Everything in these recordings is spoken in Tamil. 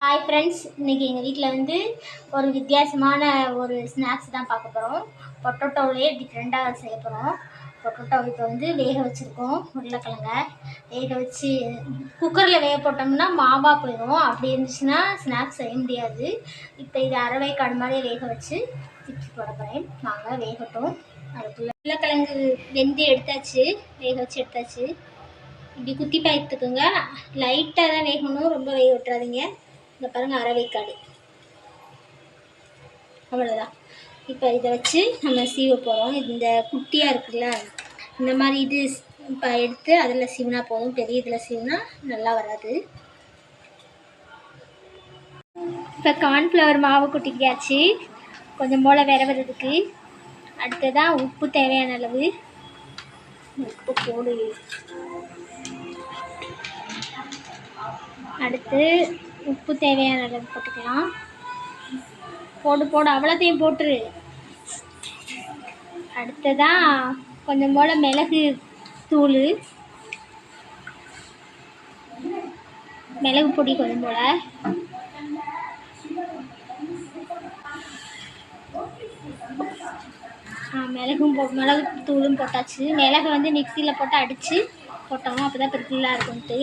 ஹாய் ஃப்ரெண்ட்ஸ், இன்றைக்கி எங்கள் வீட்டில் வந்து ஒரு வித்தியாசமான ஒரு ஸ்நாக்ஸ் தான் பார்க்க போகிறோம். பொட்டோட்டோவிலே டிஃப்ரெண்ட்டாக செய்ய போகிறோம். பொட்டோட்டோ இப்போ வந்து வேக வச்சுருக்கோம். உருளைக்கிழங்க வேக வச்சு குக்கரில் வேக போட்டோம்னா மாவாக போயிடும். அப்படி இருந்துச்சுன்னா ஸ்நாக்ஸ் செய்ய முடியாது. இப்போ இது அரைவேக்காடு மாதிரி வேக வச்சு சிப்ஸ் போட போகிறேன். வாங்க வேகட்டும். அதுக்குள்ளே உருளைக்கிழங்கு வெந்து எடுத்தாச்சு, வேக வச்சு எடுத்தாச்சு. இப்படி குத்தி பாய்த்துக்குங்க. லைட்டாக தான் வேகணும், ரொம்ப வேக விட்டுறாதீங்க. இந்த பாருங்கள், அரைவேக்காடு. அவ்வளோதான். இப்போ இதை வச்சு நம்ம சீவ போகிறோம். இந்த குட்டியாக இருக்குல்ல, இந்த மாதிரி இது இப்போ எடுத்து அதில் சீவினா போதும். பெரிய இதில் சீவினா நல்லா வராது. இப்போ கார்ன்ஃப்ளவர் மாவு குட்டிக்காச்சு, கொஞ்சம் போல் விரவுறதுக்கு. அடுத்ததான் உப்பு தேவையான அளவு உப்பு போடு. அடுத்து உப்பு தேவையான அளவு போட்டுக்கலாம். போடு அவ்வளோத்தையும் போட்டுரு. அடுத்ததான் கொஞ்சம் போல் மிளகு தூள், மிளகு பொடி கொஞ்சம் போல். மிளகு தூளும் போட்டாச்சு. மிளகு வந்து மிக்சியில் போட்டு அடித்து போட்டோம், அப்போ தான் பிரிக்கலாக இருக்குன்ட்டு.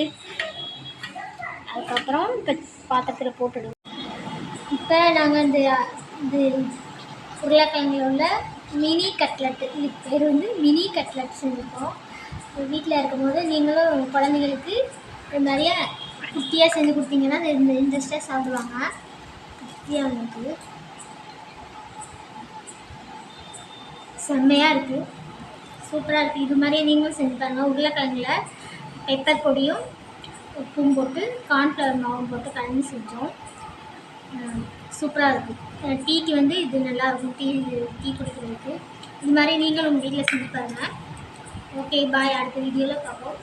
அதுக்கப்புறம் இப்போ பாத்திரத்தில் போட்டுடுவோம். இப்போ நாங்கள் இது உருளைக்கிழங்குல உள்ள மினி கட்லெட்டு, இதுக்கு பேர் வந்து மினி கட்லெட் செஞ்சுருக்கோம். வீட்டில் இருக்கும்போது நீங்களும் குழந்தைங்களுக்கு நிறைய குட்டியாக செஞ்சு கொடுத்தீங்கன்னா இன்ட்ரெஸ்ட்டாக சாப்பிடுவாங்க. குட்டியாக வந்துட்டு செம்மையாக இருக்குது, சூப்பராக இருக்குது. இது மாதிரியே நீங்களும் செஞ்சு பாருங்கள். உருளைக்கிழங்குல பெப்பர் பொடியும் உப்பும் போட்டு கார்ன்ஃப்ளவர் மாவும் போட்டு கலந்து செஞ்சோம். சூப்பராக இருக்குது. டீக்கு வந்து இது நல்லாயிருக்கும், டீ குடிக்கிறதுக்கு. இது மாதிரி நீங்களும் உங்கள் வீட்டில் செஞ்சு பாருங்கள். ஓகே, பாய். அடுத்த வீடியோவில் பார்ப்போம்.